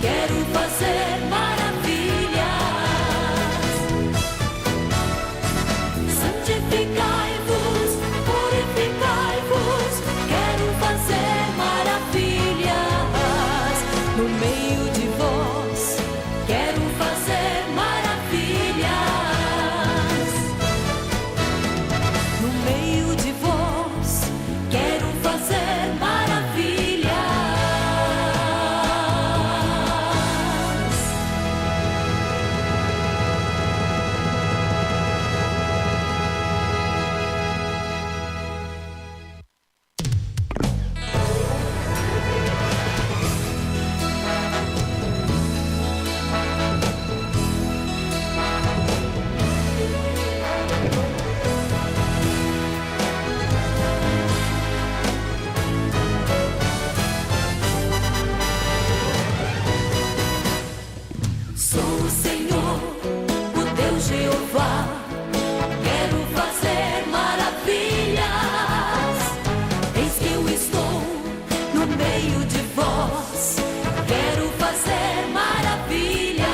quero fazer maravilhas. Santificai-vos, purificai-vos, quero fazer maravilhas. No meio de vós, quero fazer maravilhas. No meio de vós, quero fazer maravilhas. Sou o Senhor, o Deus Jeová, quero fazer maravilhas. Eis que eu estou no meio de vós, quero fazer maravilhas.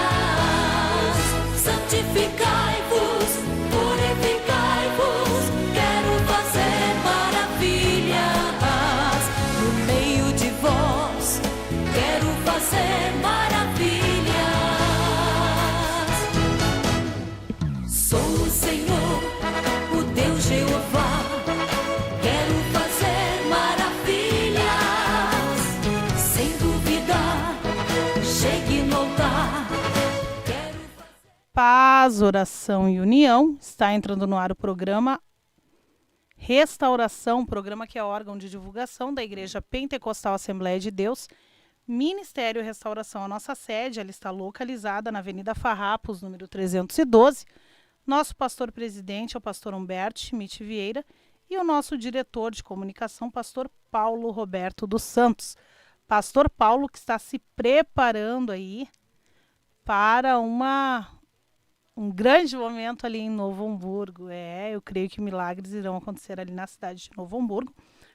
Santificai-vos, purificai-vos, quero fazer maravilhas. No meio de vós, quero fazer maravilhas. Sou o Senhor, o Deus Jeová, quero fazer maravilhas. Sem duvidar, chegue no altar. Quero fazer... Paz, oração e união. Está entrando no ar o programa Restauração, programa que é órgão de divulgação da Igreja Pentecostal Assembleia de Deus, Ministério Restauração. A nossa sede, ela está localizada na Avenida Farrapos, número 312. Nosso pastor-presidente é o pastor Humberto Schmidt Vieira e o nosso diretor de comunicação, pastor Paulo Roberto dos Santos. Pastor Paulo, que está se preparando aí para um grande momento ali em Novo Hamburgo. Eu creio que milagres irão acontecer ali na cidade de Novo Hamburgo.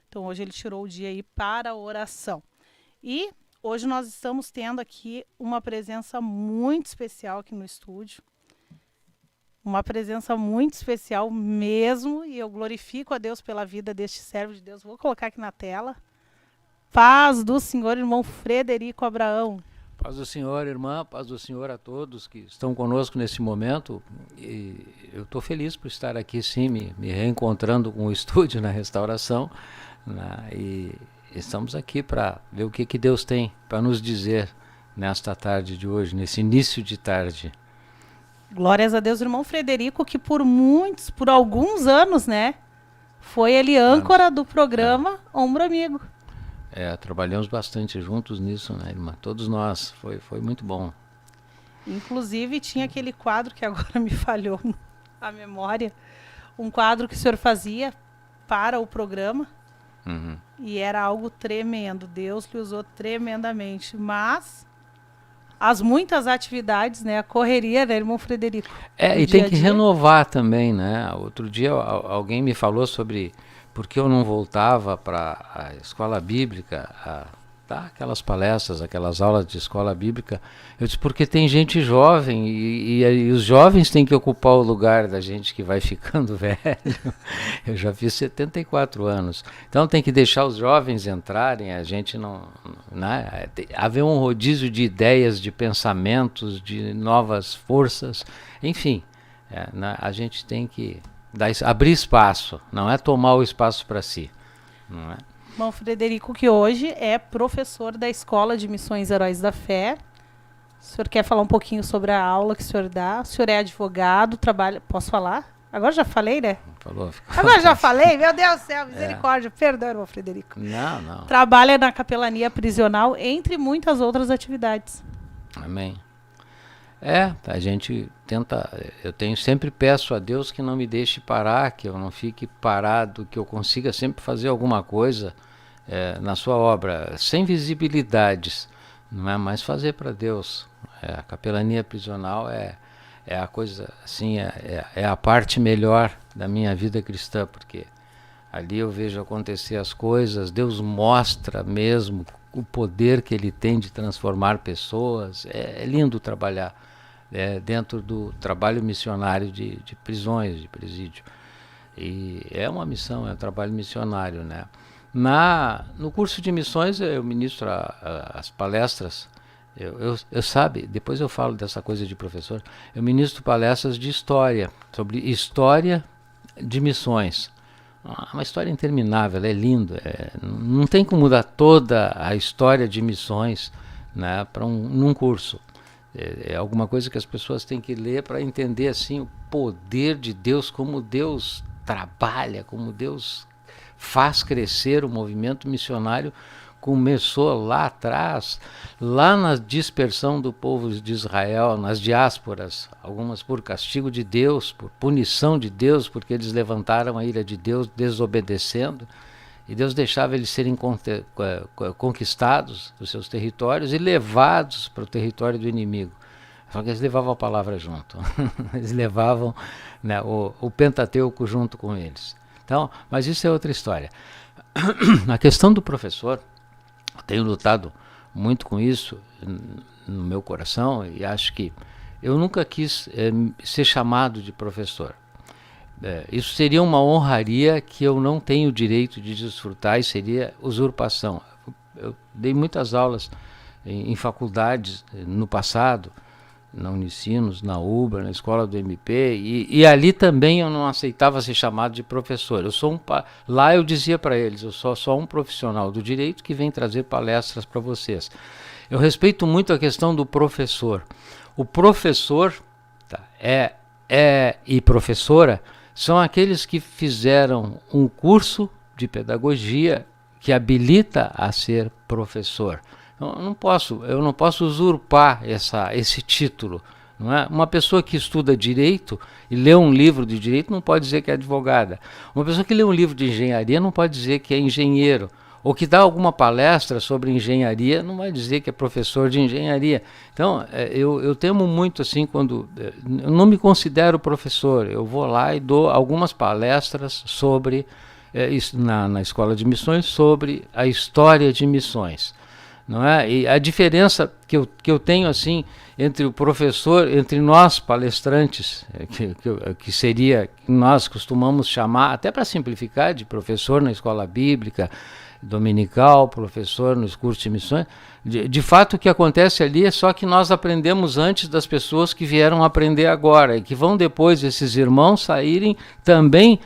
Então hoje ele tirou o dia aí para a oração. E hoje nós estamos tendo aqui uma presença muito especial aqui no estúdio. Uma presença muito especial mesmo, e eu glorifico a Deus pela vida deste servo de Deus. Vou colocar aqui na tela. Paz do Senhor, irmão Frederico Abraão. Paz do Senhor, irmã, paz do Senhor a todos que estão conosco nesse momento. E eu estou feliz por estar aqui, sim, me reencontrando com o estúdio na restauração. E estamos aqui para ver o que Deus tem para nos dizer nesta tarde de hoje, nesse início de tarde. Glórias a Deus, irmão Frederico, que por alguns anos, né, foi ele âncora do programa Ombro Amigo. Trabalhamos bastante juntos nisso, né, irmã? Todos nós, foi muito bom. Inclusive tinha aquele quadro que agora me falhou a memória, um quadro que o senhor fazia para o programa, e era algo tremendo, Deus lhe usou tremendamente, mas... as muitas atividades, né? A correria, né, irmão Frederico? E tem que renovar também, né? Outro dia alguém me falou sobre por que eu não voltava para a escola bíblica, aquelas palestras, aquelas aulas de escola bíblica. Eu disse, porque tem gente jovem e os jovens têm que ocupar o lugar da gente que vai ficando velho. Eu já fiz 74 anos. Então tem que deixar os jovens entrarem, a gente não... né? Haver um rodízio de ideias, de pensamentos, de novas forças, enfim, né? A gente tem que abrir espaço, não é tomar o espaço para si, não é? Bom, Frederico, que hoje é professor da Escola de Missões Heróis da Fé. O senhor quer falar um pouquinho sobre a aula que o senhor dá? O senhor é advogado, trabalha... Posso falar? Agora já falei, né? Falou. Agora já falei? Meu Deus do céu, misericórdia. Perdão, irmão Frederico. Não. Trabalha na capelania prisional, entre muitas outras atividades. Amém. A gente tenta... Eu sempre peço a Deus que não me deixe parar, que eu não fique parado, que eu consiga sempre fazer alguma coisa na sua obra, sem visibilidades, não é mais fazer para Deus. A capelania prisional é a coisa, assim, é a parte melhor da minha vida cristã, porque ali eu vejo acontecer as coisas, Deus mostra mesmo o poder que ele tem de transformar pessoas. É lindo trabalhar dentro do trabalho missionário de prisões, de presídio. E é uma missão, é um trabalho missionário, né? No curso de missões eu ministro as palestras. Eu sabe, depois eu falo dessa coisa de professor. Eu ministro palestras de história, sobre história de missões. Uma história interminável, é lindo. Não tem como mudar toda a história de missões, né, num curso. É alguma coisa que as pessoas têm que ler para entender assim o poder de Deus, como Deus trabalha, como Deus faz crescer o movimento missionário. Começou lá atrás, lá na dispersão do povo de Israel, nas diásporas, algumas por castigo de Deus, por punição de Deus, porque eles levantaram a ira de Deus desobedecendo, e Deus deixava eles serem conquistados dos seus territórios e levados para o território do inimigo. Só que eles levavam a palavra junto, eles levavam, né, o Pentateuco junto com eles. Então, mas isso é outra história. A questão do professor, tenho lutado muito com isso no meu coração, e acho que eu nunca quis ser chamado de professor. Isso seria uma honraria que eu não tenho o direito de desfrutar, e seria usurpação. Eu dei muitas aulas em faculdades no passado, na Unicinos, na UBRA, na escola do MP, e ali também eu não aceitava ser chamado de professor. Lá eu dizia para eles, eu sou só um profissional do direito que vem trazer palestras para vocês. Eu respeito muito a questão do professor. O professor e professora são aqueles que fizeram um curso de pedagogia que habilita a ser professor. Eu não posso usurpar esse título. Não é? Uma pessoa que estuda direito e lê um livro de direito não pode dizer que é advogada. Uma pessoa que lê um livro de engenharia não pode dizer que é engenheiro. Ou que dá alguma palestra sobre engenharia não vai dizer que é professor de engenharia. Então, eu temo muito assim quando... Eu não me considero professor. Eu vou lá e dou algumas palestras sobre... na escola de missões, sobre a história de missões. Não é? E a diferença que eu tenho assim entre o professor, entre nós palestrantes, que seria, que nós costumamos chamar, até para simplificar, de professor na escola bíblica dominical, professor nos cursos de missões, de fato o que acontece ali é só que nós aprendemos antes das pessoas que vieram aprender agora, e que vão depois esses irmãos saírem também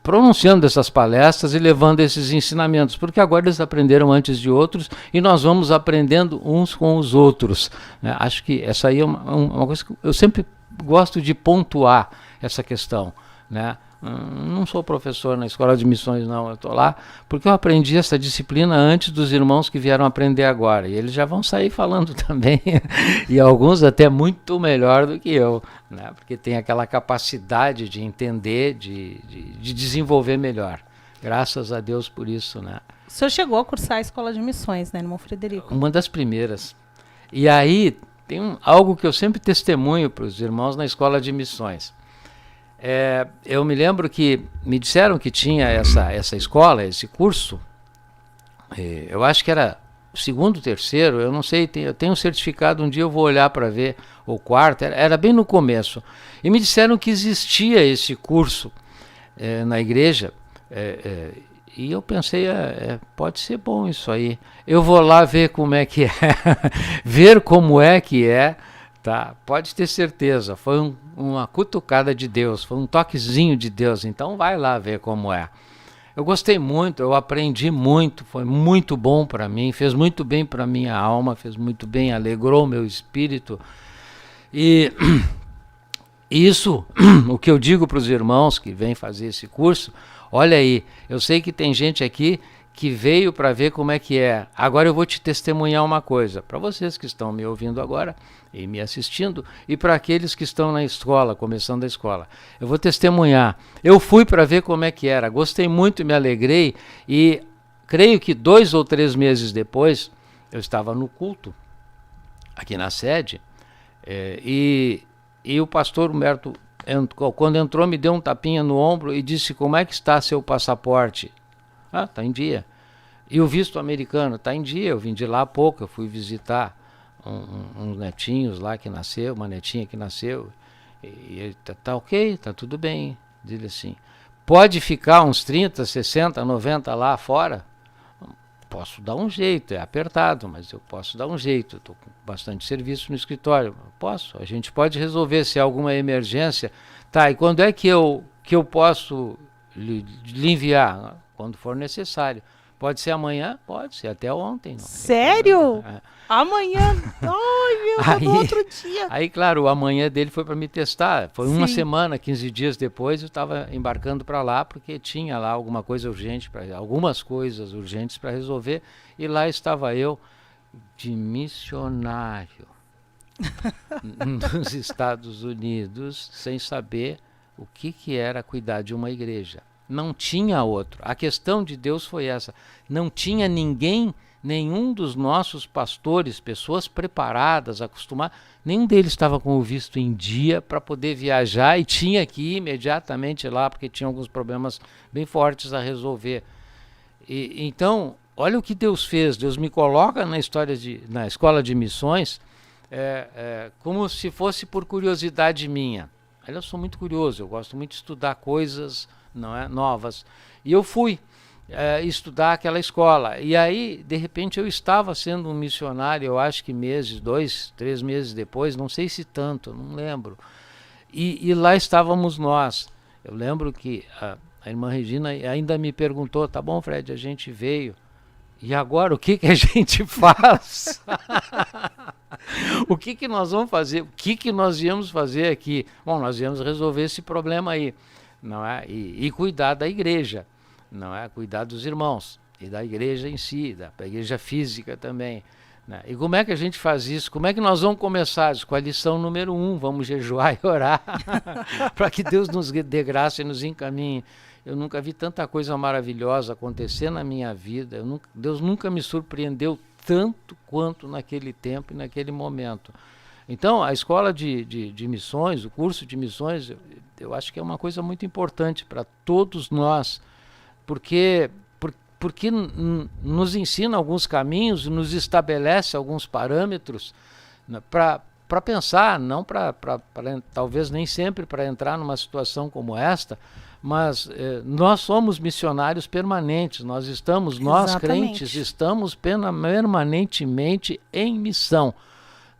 pronunciando essas palestras e levando esses ensinamentos, porque agora eles aprenderam antes de outros e nós vamos aprendendo uns com os outros, né? Acho que essa aí é uma coisa que eu sempre gosto de pontuar, essa questão, né? Não sou professor na escola de missões, não. Eu estou lá porque eu aprendi essa disciplina antes dos irmãos que vieram aprender agora. E eles já vão sair falando também. E alguns até muito melhor do que eu, né? Porque tem aquela capacidade de entender, de desenvolver melhor. Graças a Deus por isso, né? O senhor chegou a cursar a escola de missões, né, irmão Frederico? Uma das primeiras. E aí tem algo que eu sempre testemunho para os irmãos na escola de missões. Eu me lembro que me disseram que tinha essa escola, esse curso, eu acho que era o segundo, terceiro, eu não sei, eu tenho um certificado, um dia eu vou olhar para ver, o quarto, era bem no começo. E me disseram que existia esse curso na igreja, e eu pensei, pode ser bom isso aí. Eu vou lá ver como é que é, ver como é que é. Tá, pode ter certeza, foi uma cutucada de Deus, foi um toquezinho de Deus, então vai lá ver como é. Eu gostei muito, eu aprendi muito, foi muito bom para mim, fez muito bem para minha alma, fez muito bem, alegrou meu espírito. E isso, o que eu digo para os irmãos que vêm fazer esse curso, olha aí, eu sei que tem gente aqui que veio para ver como é que é. Agora eu vou te testemunhar uma coisa, para vocês que estão me ouvindo agora e me assistindo, e para aqueles que estão na escola, começando a escola. Eu vou testemunhar. Eu fui para ver como é que era, gostei muito, me alegrei, e creio que 2 ou 3 meses depois, eu estava no culto, aqui na sede, e o pastor Humberto, quando entrou, me deu um tapinha no ombro e disse: como é que está seu passaporte? Está em dia. E o visto americano está em dia, eu vim de lá há pouco, eu fui visitar uns netinhos lá que nasceu, uma netinha que nasceu, e ele tá ok, tá tudo bem. Diz assim, pode ficar uns 30, 60, 90 lá fora? Posso dar um jeito, é apertado, mas eu posso dar um jeito, estou com bastante serviço no escritório, posso, a gente pode resolver se há alguma emergência. Tá, e quando é que eu posso lhe enviar? Quando for necessário. Pode ser amanhã? Pode ser até ontem. Não. Sério? Amanhã? Ai, meu, no outro dia. Aí, claro, o amanhã dele foi para me testar. Foi uma semana, 15 dias depois, eu estava embarcando para lá, porque tinha lá alguma coisa urgente, algumas coisas urgentes para resolver. E lá estava eu, de missionário, nos Estados Unidos, sem saber o que era cuidar de uma igreja. Não tinha outro. A questão de Deus foi essa. Não tinha ninguém, nenhum dos nossos pastores, pessoas preparadas, acostumadas, nenhum deles estava com o visto em dia para poder viajar e tinha que ir imediatamente lá, porque tinha alguns problemas bem fortes a resolver. Então, olha o que Deus fez. Deus me coloca na escola de missões como se fosse por curiosidade minha. Eu sou muito curioso, eu gosto muito de estudar coisas novas. E eu fui estudar aquela escola. E aí, de repente, eu estava sendo um missionário, eu acho que 2, 3 meses depois, não sei se tanto, não lembro. E lá estávamos nós. Eu lembro que a irmã Regina ainda me perguntou, tá bom, Fred, a gente veio. E agora, o que a gente faz? O que nós vamos fazer? O que nós íamos fazer aqui? Bom, nós íamos resolver esse problema aí, não é? E cuidar da igreja, não é? Cuidar dos irmãos e da igreja em si, da igreja física também, né? E como é que a gente faz isso? Como é que nós vamos começar? Com a lição número 1, vamos jejuar e orar para que Deus nos dê graça e nos encaminhe. Eu nunca vi tanta coisa maravilhosa acontecer na minha vida. Deus nunca me surpreendeu tanto quanto naquele tempo e naquele momento. Então, a escola de missões, o curso de missões, eu acho que é uma coisa muito importante para todos nós, porque nos ensina alguns caminhos, nos estabelece alguns parâmetros, né, para pensar, não talvez nem sempre para entrar numa situação como esta, mas nós somos missionários permanentes, nós crentes, estamos permanentemente em missão.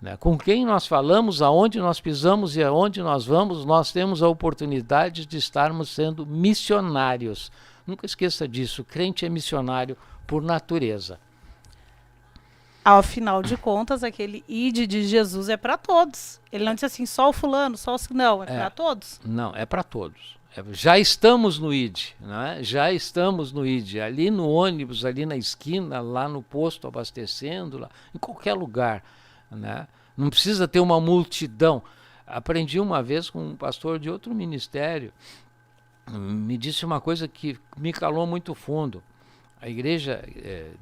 Né? Com quem nós falamos, aonde nós pisamos e aonde nós vamos, nós temos a oportunidade de estarmos sendo missionários. Nunca esqueça disso, crente é missionário por natureza. Ao final de contas, aquele ide de Jesus é para todos. Ele não disse assim, só o fulano, só o... Não, é para todos. Não, é para todos. Já estamos no ID, né? Já estamos no ID, ali no ônibus, ali na esquina, lá no posto abastecendo, lá, em qualquer lugar, né? Não precisa ter uma multidão. Aprendi uma vez com um pastor de outro ministério, me disse uma coisa que me calou muito fundo. A igreja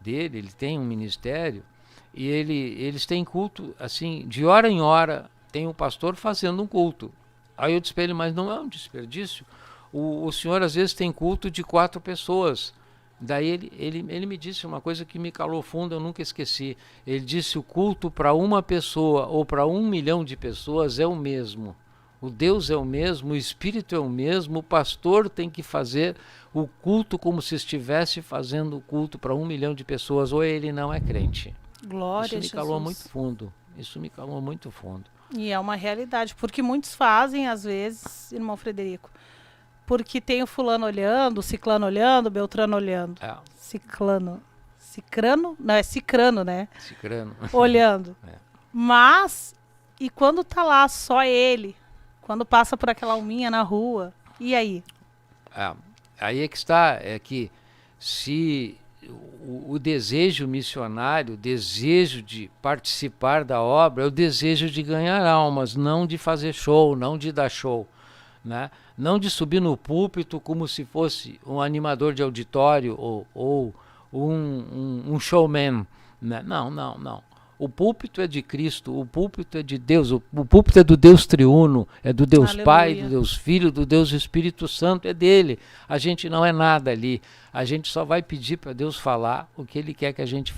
dele, ele tem um ministério e eles têm culto, assim, de hora em hora, tem um pastor fazendo um culto. Aí eu disse para ele, mas não é um desperdício? O senhor às vezes tem culto de 4 pessoas. Daí ele me disse uma coisa que me calou fundo, eu nunca esqueci. Ele disse, o culto para uma pessoa ou para 1 milhão de pessoas é o mesmo. O Deus é o mesmo, o Espírito é o mesmo, o pastor tem que fazer o culto como se estivesse fazendo o culto para 1 milhão de pessoas, ou ele não é crente. Glória a Jesus. Isso me calou muito fundo. Isso me calou muito fundo. E é uma realidade, porque muitos fazem, às vezes, irmão Frederico, porque tem o fulano olhando, o ciclano olhando, o beltrano olhando. Cicrano, não, é cicrano, né? Cicrano. Olhando. Mas, e quando tá lá só ele, quando passa por aquela alminha na rua, e aí? Aí é que está, é que se o desejo missionário, o desejo de participar da obra, é o desejo de ganhar almas, não de fazer show, não de dar show, né? Não de subir no púlpito como se fosse um animador de auditório ou um showman, né? Não. O púlpito é de Cristo, o púlpito é de Deus, o púlpito é do Deus triuno, é do Deus Aleluia. Pai, do Deus Filho, do Deus Espírito Santo, é dele. A gente não é nada ali. A gente só vai pedir para Deus falar o que ele quer que a gente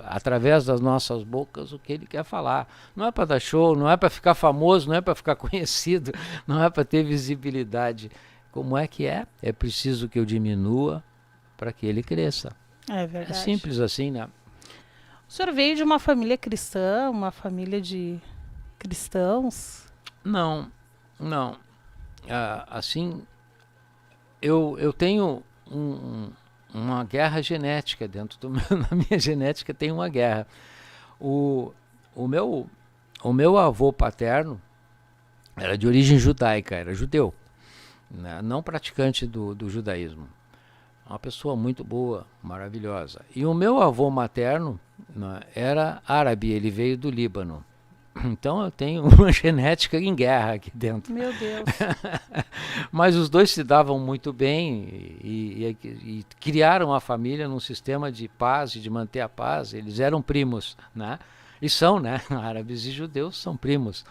através das nossas bocas, o que ele quer falar. Não é para dar show, não é para ficar famoso, não é para ficar conhecido, não é para ter visibilidade. Como é que é? É preciso que eu diminua para que ele cresça. É É verdade. simples assim, né? O senhor veio de uma família cristã, uma família de cristãos? Não. Assim, eu tenho uma guerra genética dentro do na minha genética tem uma guerra. O meu avô paterno era de origem judaica, era judeu, né? Não praticante do judaísmo. Uma pessoa muito boa, maravilhosa. E o meu avô materno, né, era árabe, ele veio do Líbano. Então eu tenho uma genética em guerra aqui dentro. Meu Deus. Mas os dois se davam muito bem e criaram a família num sistema de paz e de manter a paz. Eles eram primos, né? E são, né? Árabes e judeus são primos.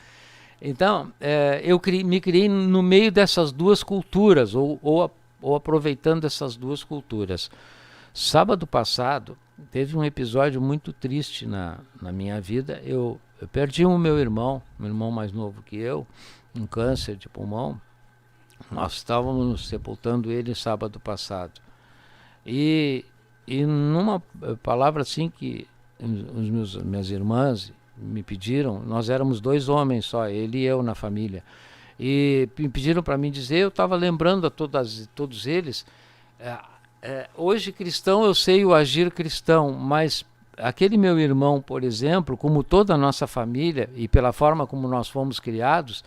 Então, eu me criei no meio dessas duas culturas, ou aproveitando essas duas culturas. Sábado passado, teve um episódio muito triste na minha vida. Eu perdi o meu irmão mais novo que eu, um câncer de pulmão. Nós estávamos sepultando ele sábado passado. E numa palavra assim que minhas irmãs me pediram, nós éramos 2 homens só, ele e eu na família. E me pediram para mim dizer, eu estava lembrando a todos eles, hoje cristão eu sei o agir cristão, mas aquele meu irmão, por exemplo, como toda a nossa família e pela forma como nós fomos criados,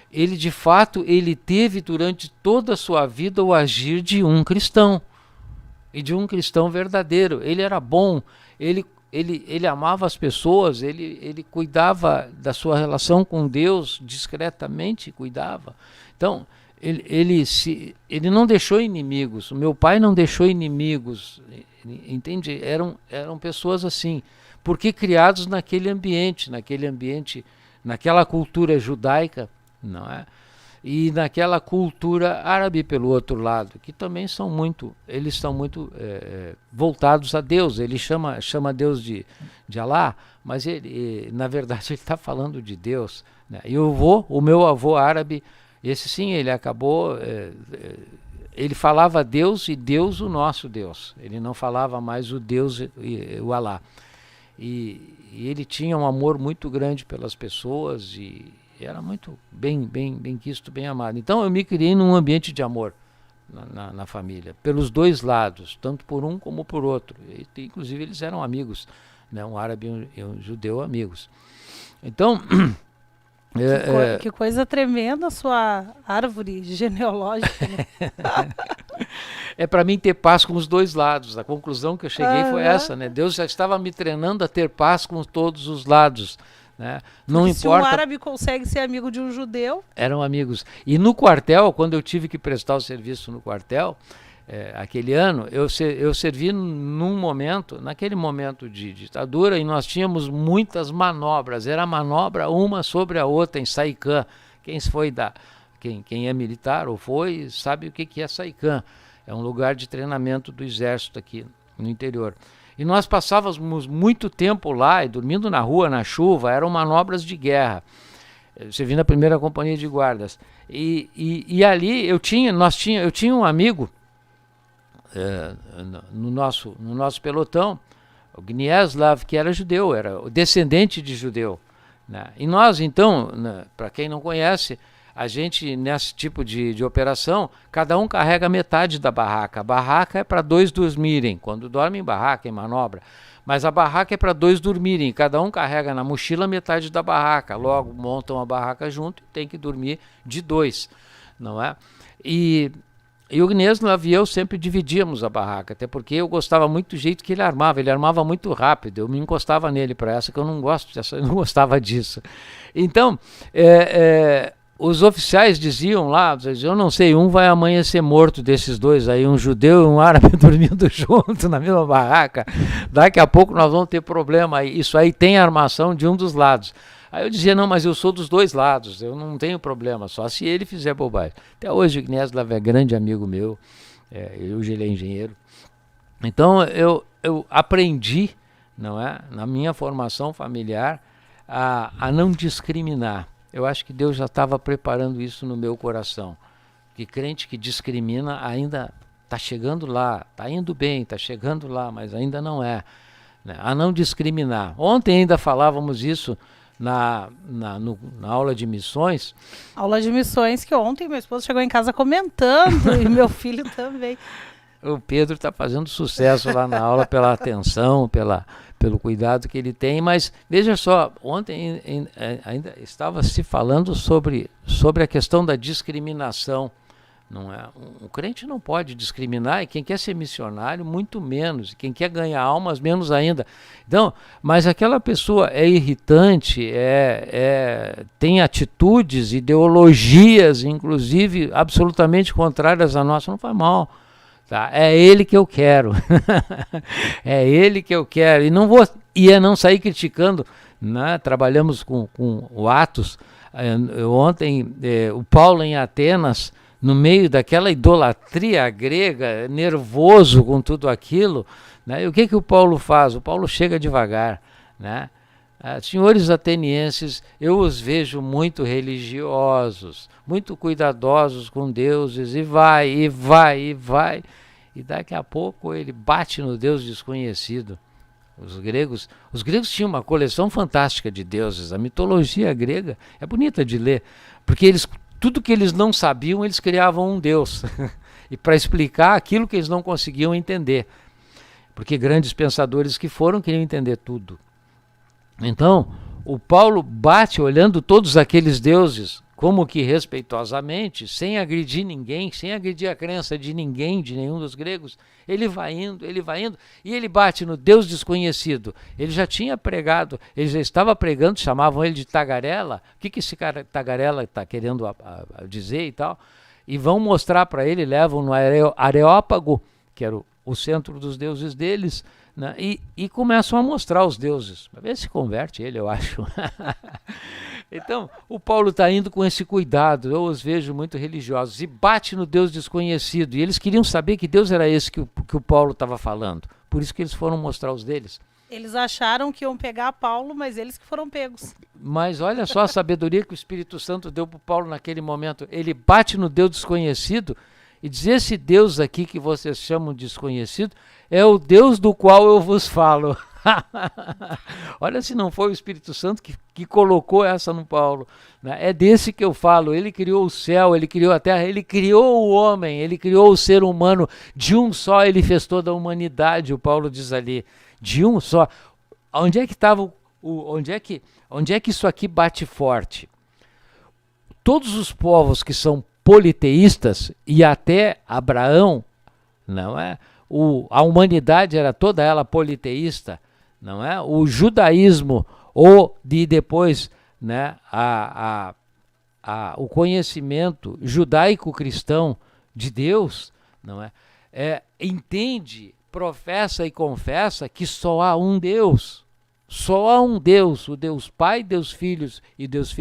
ele de fato ele teve durante toda a sua vida o agir de um cristão, e de um cristão verdadeiro. Ele era bom, ele amava as pessoas, ele cuidava da sua relação com Deus, discretamente cuidava. Então, ele não deixou inimigos, o meu pai não deixou inimigos, entende? Eram pessoas assim, porque criados naquele ambiente, naquela cultura judaica, não é? E naquela cultura árabe pelo outro lado, que também eles são muito voltados a Deus. Ele chama Deus de Alá, mas na verdade ele está falando de Deus, né? E o meu avô árabe, esse sim, ele acabou, ele falava Deus e Deus o nosso Deus. Ele não falava mais o Deus, o Alá. E ele tinha um amor muito grande pelas pessoas e era muito bem quisto, bem amado. Então eu me criei num ambiente de amor na família, pelos dois lados, tanto por um como por outro. E, inclusive eles eram amigos, né? Um árabe e um judeu amigos. Então Que coisa tremenda a sua árvore genealógica, né? é para mim ter paz com os dois lados. A conclusão que eu cheguei foi essa, né? Deus já estava me treinando a ter paz com todos os lados, né? Não importa. Se um árabe consegue ser amigo de um judeu. Eram amigos. E no quartel, quando eu tive que prestar o serviço no quartel, aquele ano, eu servi naquele momento de ditadura, e nós tínhamos muitas manobras. Era manobra uma sobre a outra em Saicã. Quem é militar ou foi, sabe o que é Saicã. É um lugar de treinamento do exército aqui no interior. E nós passávamos muito tempo lá, e dormindo na rua, na chuva, eram manobras de guerra. Servi na primeira companhia de guardas. E ali eu tinha um amigo no nosso pelotão, o Gnieslav, que era judeu, era descendente de judeu, né? E nós, então, para quem não conhece, a gente, nesse tipo de operação, cada um carrega metade da barraca. A barraca é para 2 dormirem, quando dormem em barraca, em manobra. Mas a barraca é para 2 dormirem, cada um carrega na mochila metade da barraca. Logo, montam a barraca junto e tem que dormir de 2, não é? E o Gnieslav e eu sempre dividíamos a barraca, até porque eu gostava muito do jeito que ele armava muito rápido, eu me encostava nele para essa, que eu não gostava disso. Então, os oficiais diziam lá, eu não sei, um vai amanhecer morto desses dois aí, um judeu e um árabe dormindo junto na mesma barraca, daqui a pouco nós vamos ter problema aí, isso aí tem armação de um dos lados. Aí eu dizia, não, mas eu sou dos dois lados, eu não tenho problema, só se ele fizer bobagem. Até hoje o Ignacio é grande amigo meu, hoje ele é engenheiro. Então eu aprendi, não é, na minha formação familiar, a não discriminar. Eu acho que Deus já estava preparando isso no meu coração. Que crente que discrimina ainda está chegando lá, está indo bem, está chegando lá, mas ainda não é. Né? A não discriminar. Ontem ainda falávamos isso na aula de missões. Aula de missões que ontem meu esposo chegou em casa comentando e meu filho também. O Pedro está fazendo sucesso lá na aula pela atenção, pelo cuidado que ele tem, mas veja só, ontem ainda estava se falando sobre a questão da discriminação, não é? O crente não pode discriminar, e quem quer ser missionário, muito menos, e quem quer ganhar almas, menos ainda. Então, mas aquela pessoa é irritante, tem atitudes, ideologias, inclusive, absolutamente contrárias à nossa, não faz mal. Tá? É ele que eu quero. É ele que eu quero. E não sair criticando. Né? Trabalhamos com o Atos. Ontem, o Paulo em Atenas, no meio daquela idolatria grega, nervoso com tudo aquilo. Né? E o que o Paulo faz? O Paulo chega devagar. Né? Senhores atenienses, eu os vejo muito religiosos, muito cuidadosos com deuses, e vai. E daqui a pouco ele bate no Deus desconhecido. Os gregos tinham uma coleção fantástica de deuses. A mitologia grega é bonita de ler, porque tudo que eles não sabiam, eles criavam um deus. E para explicar aquilo que eles não conseguiam entender. Porque grandes pensadores que foram queriam entender tudo. Então, o Paulo bate olhando todos aqueles deuses, como que respeitosamente, sem agredir ninguém, sem agredir a crença de ninguém, de nenhum dos gregos, ele vai indo, e ele bate no Deus desconhecido. Ele já tinha pregado, ele já estava pregando, chamavam ele de tagarela. O que esse cara tagarela está querendo dizer e tal? E vão mostrar para ele, levam no Areópago, que era o centro dos deuses deles, né? E começam a mostrar os deuses. Para ver se converte ele, eu acho. Então, o Paulo está indo com esse cuidado. Eu os vejo muito religiosos. E bate no Deus desconhecido. E eles queriam saber que Deus era esse que o Paulo estava falando. Por isso que eles foram mostrar os deles. Eles acharam que iam pegar Paulo, mas eles que foram pegos. Mas olha só a sabedoria que o Espírito Santo deu para Paulo naquele momento. Ele bate no Deus desconhecido e diz: esse Deus aqui que vocês chamam de desconhecido é o Deus do qual eu vos falo. Olha se não foi o Espírito Santo que colocou essa no Paulo. Né? É desse que eu falo. Ele criou o céu, ele criou a terra, ele criou o homem, ele criou o ser humano. De um só ele fez toda a humanidade, o Paulo diz ali. De um só. Onde é que estava onde é que isso aqui bate forte? Todos os povos que são politeístas, e até Abraão, não é? A humanidade era toda ela politeísta, não é? O judaísmo, ou depois, né, o conhecimento judaico-cristão de Deus, não é? Entende, professa e confessa que só há um Deus. Só há um Deus, o Deus Pai, Deus Filhos e Deus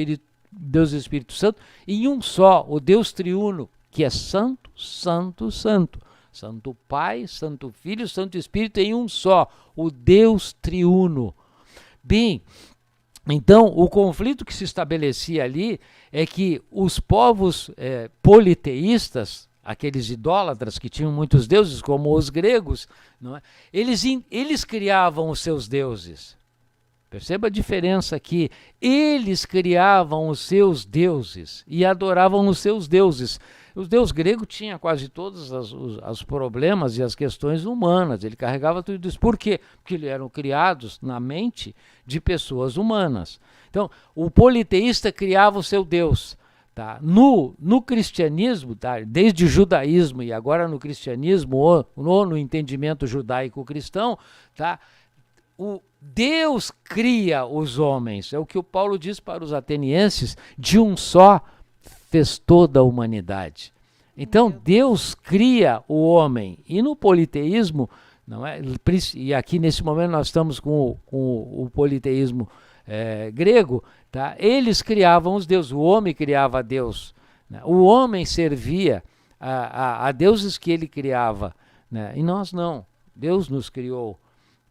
Espírito Santo, em um só, o Deus triuno, que é santo, santo, santo. Santo Pai, Santo Filho, Santo Espírito em um só, o Deus triuno. Bem, então o conflito que se estabelecia ali é que os povos politeístas, aqueles idólatras que tinham muitos deuses, como os gregos, não é? Eles criavam os seus deuses. Perceba a diferença aqui. Eles criavam os seus deuses e adoravam os seus deuses. O deus grego tinha quase todos os problemas e as questões humanas. Ele carregava tudo isso. Por quê? Porque eles eram criados na mente de pessoas humanas. Então, o politeísta criava o seu Deus. Tá? No cristianismo, tá? Desde o judaísmo e agora no cristianismo, ou no entendimento judaico-cristão, tá? O Deus cria os homens. É o que o Paulo diz para os atenienses: de um só fez toda a humanidade. Então Deus cria o homem, e no politeísmo, não é? E aqui nesse momento nós estamos com o politeísmo grego, tá? Eles criavam os deuses, o homem criava a Deus, né? O homem servia a deuses que ele criava, né? E nós não, Deus nos criou,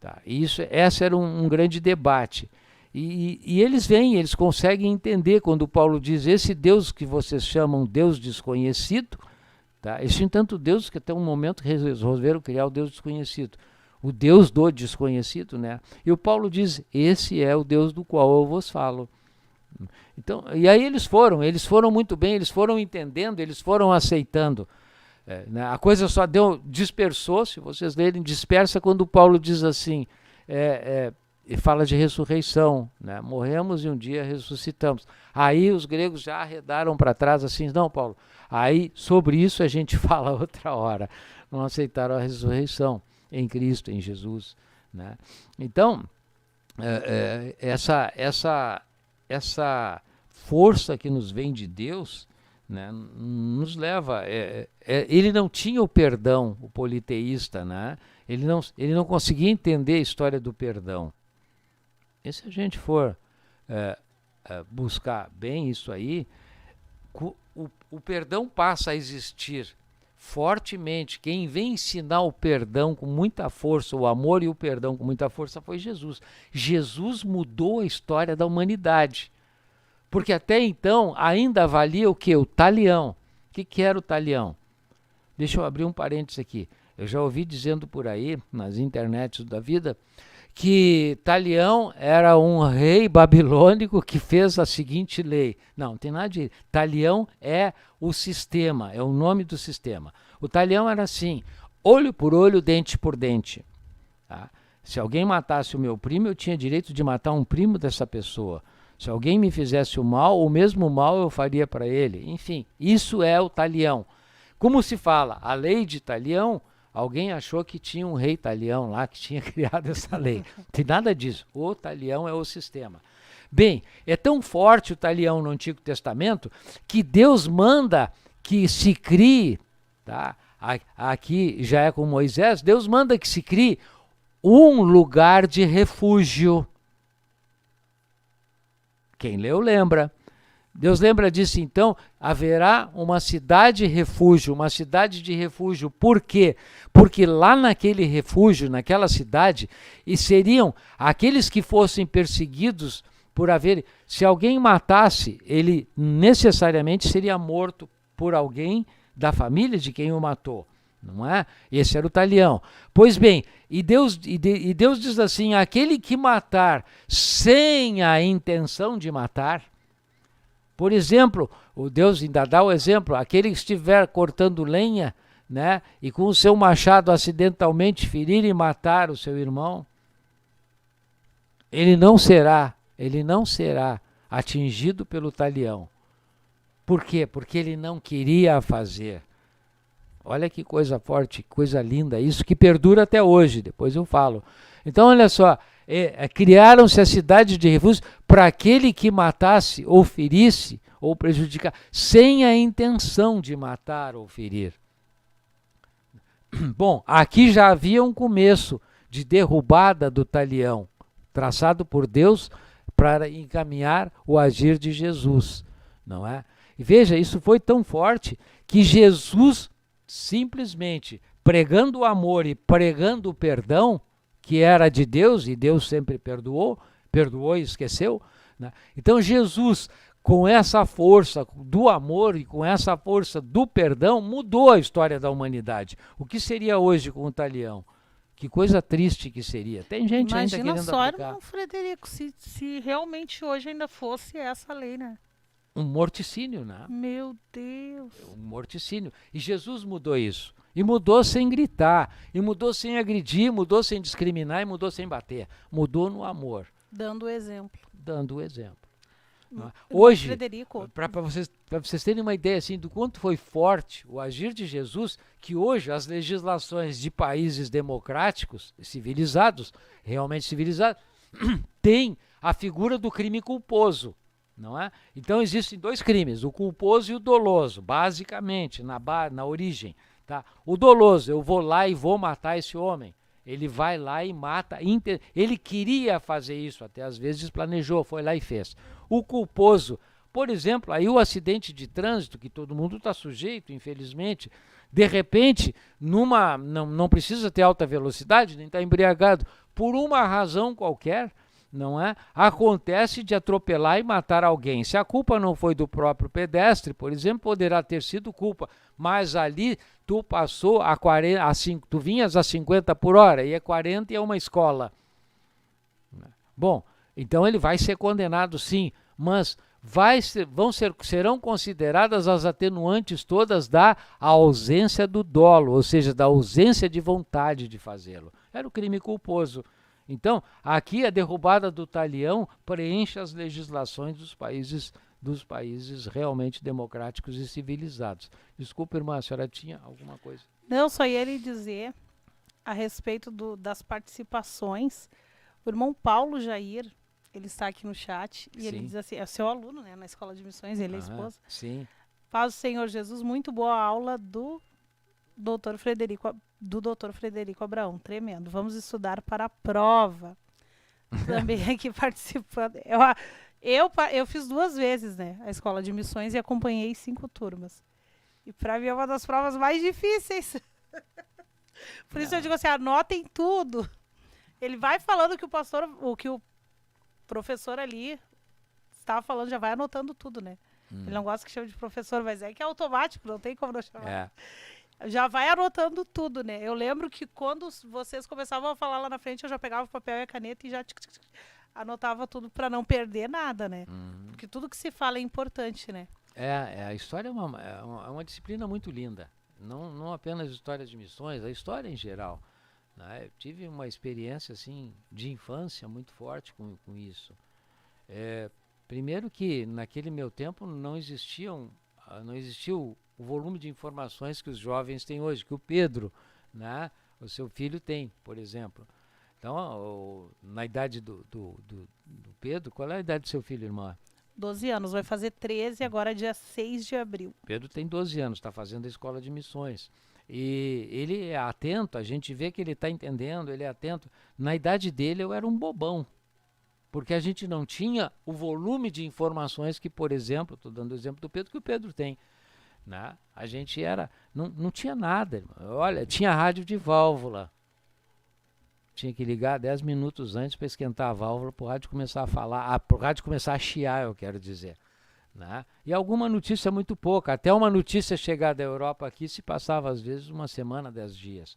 tá? E esse era um grande debate. E eles conseguem entender quando Paulo diz: esse Deus que vocês chamam Deus desconhecido, tá? Existem tanto deuses que até um momento resolveram criar o Deus desconhecido, o Deus do desconhecido, né? E o Paulo diz: esse é o Deus do qual eu vos falo. Então, e aí eles foram muito bem, eles foram entendendo, eles foram aceitando. Né? A coisa só dispersou, se vocês lerem, dispersa quando Paulo diz assim, e fala de ressurreição, né? Morremos e um dia ressuscitamos. Aí os gregos já arredaram para trás assim: não, Paulo, aí sobre isso a gente fala outra hora. Não aceitaram a ressurreição em Cristo, em Jesus, né? Então, essa força que nos vem de Deus, né, nos leva. Ele não tinha o perdão, o politeísta, né? Ele não conseguia entender a história do perdão. E se a gente for buscar bem isso aí, o perdão passa a existir fortemente. Quem vem ensinar o perdão com muita força, o amor e o perdão com muita força, foi Jesus. Jesus mudou a história da humanidade. Porque até então ainda valia o quê? O talião. O que era o talião? Deixa eu abrir um parênteses aqui. Eu já ouvi dizendo por aí, nas internets da vida, que Talião era um rei babilônico que fez a seguinte lei. Não tem nada de... Talião é o sistema, é o nome do sistema. O Talião era assim: olho por olho, dente por dente. Tá? Se alguém matasse o meu primo, eu tinha direito de matar um primo dessa pessoa. Se alguém me fizesse o mal, o mesmo mal eu faria para ele. Enfim, isso é o Talião. Como se fala a lei de Talião, alguém achou que tinha um rei Talião lá que tinha criado essa lei. Não tem nada disso. O Talião é o sistema. Bem, é tão forte o Talião no Antigo Testamento que Deus manda que se crie, tá? Aqui já é com Moisés, Deus manda que se crie um lugar de refúgio. Quem leu lembra. Deus lembra disso, então, haverá uma cidade refúgio, uma cidade de refúgio. Por quê? Porque lá naquele refúgio, naquela cidade, e seriam aqueles que fossem perseguidos por haver... Se alguém matasse, ele necessariamente seria morto por alguém da família de quem o matou, não é? Esse era o Talião. Pois bem, e Deus diz assim: aquele que matar sem a intenção de matar... Por exemplo, o Deus ainda dá o exemplo: aquele que estiver cortando lenha, né, e com o seu machado acidentalmente ferir e matar o seu irmão, ele não será atingido pelo Talião. Por quê? Porque ele não queria fazer. Olha que coisa forte, coisa linda, isso que perdura até hoje, depois eu falo. Então, olha só, criaram-se a cidade de refúgio para aquele que matasse ou ferisse ou prejudicar, sem a intenção de matar ou ferir. Bom, aqui já havia um começo de derrubada do Talião, traçado por Deus para encaminhar o agir de Jesus, não é? E veja, isso foi tão forte que Jesus, simplesmente pregando o amor e pregando o perdão, que era de Deus, e Deus sempre perdoou e esqueceu, né? Então Jesus, com essa força do amor e com essa força do perdão, mudou a história da humanidade. O que seria hoje com o Talião? Que coisa triste que seria. Tem gente ainda querendo aplicar. Imagina só, Frederico, se realmente hoje ainda fosse essa lei, né? Um morticínio, né? Meu Deus. Um morticínio. E Jesus mudou isso. E mudou sem gritar, e mudou sem agredir, mudou sem discriminar, e mudou sem bater. Mudou no amor. Dando o exemplo. Dando o exemplo. Hoje, para vocês terem uma ideia assim, do quanto foi forte o agir de Jesus, que hoje as legislações de países democráticos, civilizados, realmente civilizados, têm a figura do crime culposo. não é? Então existem dois crimes, o culposo e o doloso, basicamente, na origem. Tá? O doloso, eu vou lá e vou matar esse homem. Ele vai lá e mata. Ele queria fazer isso, até às vezes planejou, foi lá e fez. O culposo, por exemplo, aí o acidente de trânsito, que todo mundo está sujeito, infelizmente, de repente, não precisa ter alta velocidade, nem estar embriagado, por uma razão qualquer, não é? Acontece de atropelar e matar alguém. Se a culpa não foi do próprio pedestre, por exemplo, poderá ter sido culpa, mas ali tu passou a 40, tu vinhas a 50 por hora e é 40 e é uma escola. Bom, então ele vai ser condenado sim, mas serão consideradas as atenuantes todas da ausência do dolo, ou seja, da ausência de vontade de fazê-lo. Era o crime culposo. Então, aqui a derrubada do talião preenche as legislações dos países realmente democráticos e civilizados. Desculpa, irmã, a senhora tinha alguma coisa? Não, só ia lhe dizer a respeito das participações. O irmão Paulo Jair, ele está aqui no chat, e ele diz assim, é seu aluno, né, na Escola de Missões, ele é esposa. Sim. Paz do Senhor Jesus, muito boa aula do Dr. Frederico Abraão, tremendo. Vamos estudar para a prova. Também aqui participando. Eu fiz 2 vezes, né, a Escola de Missões e acompanhei 5 turmas. E para mim é uma das provas mais difíceis. Por isso eu digo assim, anotem tudo. Ele vai falando que o professor ali estava falando, já vai anotando tudo, né? Ele não gosta que chame de professor, mas é que é automático, não tem como não chamar. Já vai anotando tudo, né? Eu lembro que quando vocês começavam a falar lá na frente, eu já pegava o papel e a caneta e já anotava tudo para não perder nada, né? Porque tudo que se fala é importante, né? A história é uma disciplina muito linda. Não apenas história de missões, a história em geral. Né? Eu tive uma experiência assim, de infância muito forte com isso. Primeiro que naquele meu tempo não existia o volume de informações que os jovens têm hoje, que o Pedro, né, o seu filho tem, por exemplo. Então, na idade do Pedro, qual é a idade do seu filho, irmã? 12 anos, vai fazer 13 agora dia 6 de abril. Pedro tem 12 anos, está fazendo a Escola de Missões. E ele é atento, a gente vê que ele está entendendo, ele é atento. Na idade dele eu era um bobão, porque a gente não tinha o volume de informações que, por exemplo, estou dando o exemplo do Pedro, que o Pedro tem. Né? A gente não tinha nada, irmão. Olha, tinha rádio de válvula. Tinha que ligar 10 minutos antes para esquentar a válvula para o rádio começar a falar, para o rádio começar a chiar, eu quero dizer. Né? E alguma notícia muito pouca, até uma notícia chegar da Europa aqui se passava às vezes uma semana, 10 dias.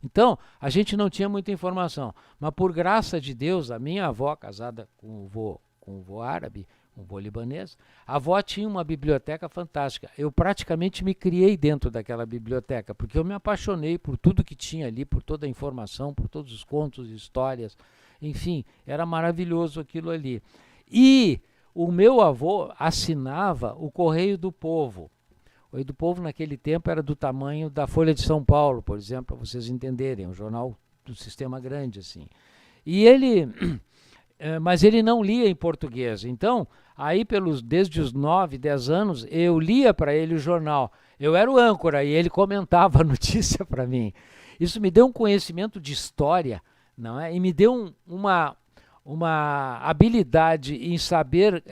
Então, a gente não tinha muita informação, mas por graça de Deus, a minha avó, casada com o vô árabe, um vô libanês, a avó tinha uma biblioteca fantástica. Eu praticamente me criei dentro daquela biblioteca, porque eu me apaixonei por tudo que tinha ali, por toda a informação, por todos os contos, histórias, enfim, era maravilhoso aquilo ali. E o meu avô assinava o Correio do Povo. O Correio do Povo naquele tempo era do tamanho da Folha de São Paulo, por exemplo, para vocês entenderem, um jornal do sistema grande, assim. E mas ele não lia em português, então, aí desde os 9, 10 anos, eu lia para ele o jornal. Eu era o âncora e ele comentava a notícia para mim. Isso me deu um conhecimento de história, não é? E me deu uma habilidade em saber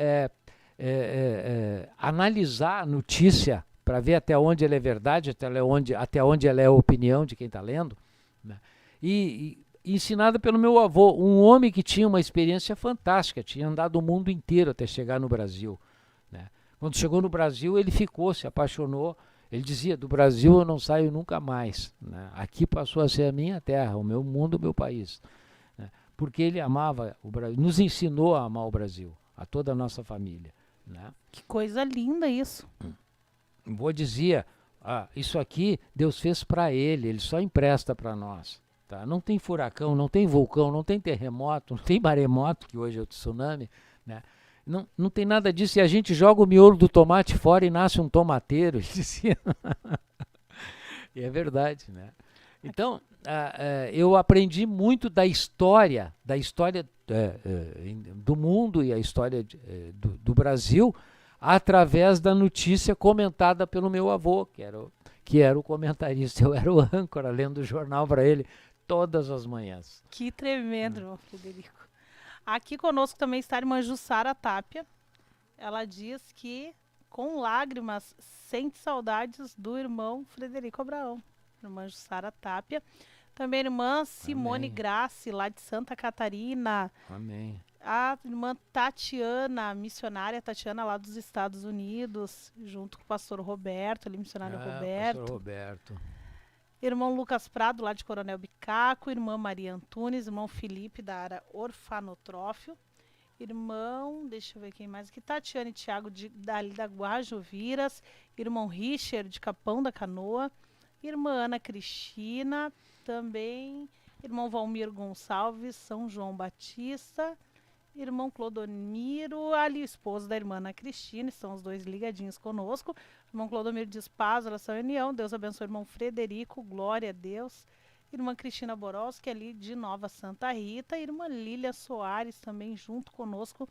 analisar a notícia para ver até onde ela é verdade, até onde ela é a opinião de quem está lendo. Né? E ensinada pelo meu avô, um homem que tinha uma experiência fantástica, tinha andado o mundo inteiro até chegar no Brasil. Né? Quando chegou no Brasil, ele se apaixonou, ele dizia, do Brasil eu não saio nunca mais. Né? Aqui passou a ser a minha terra, o meu mundo, o meu país. Né? Porque ele amava o Brasil, nos ensinou a amar o Brasil, a toda a nossa família. Né? Que coisa linda isso. O vô dizia, isso aqui Deus fez para ele só empresta para nós. Tá? Não tem furacão, não tem vulcão, não tem terremoto, não tem maremoto, que hoje é o tsunami. Né? Não tem nada disso. E a gente joga o miolo do tomate fora e nasce um tomateiro. Ele dizia. E é verdade. Né? Então, eu aprendi muito da história do mundo e a história do Brasil através da notícia comentada pelo meu avô, que era o comentarista, eu era o âncora, lendo o jornal para ele todas as manhãs. Que tremendo, irmão Frederico. Aqui conosco também está a irmã Jussara Tapia. Ela diz que, com lágrimas, sente saudades do irmão Frederico Abraão. Irmã Jussara Tapia. Também a irmã Simone Amém. Grace, lá de Santa Catarina. Amém. A irmã Tatiana, missionária Tatiana, lá dos Estados Unidos, junto com o pastor Roberto, ali, missionário Roberto. Pastor Roberto. Irmão Lucas Prado, lá de Coronel Bicaco. Irmã Maria Antunes, irmão Felipe, da área Orfanotrófio. Irmão, deixa eu ver quem mais aqui, Tatiana e Tiago, dali da Guajoviras. Irmão Richard, de Capão da Canoa. Irmã Ana Cristina, também. Irmão Valmir Gonçalves, São João Batista. Irmão Clodomiro, ali o esposo da irmã Ana Cristina, estão os dois ligadinhos conosco. Irmão Clodomiro diz paz, oração e união. Deus abençoe o irmão Frederico, glória a Deus. Irmã Cristina Borowski, ali de Nova Santa Rita. Irmã Lília Soares, também junto conosco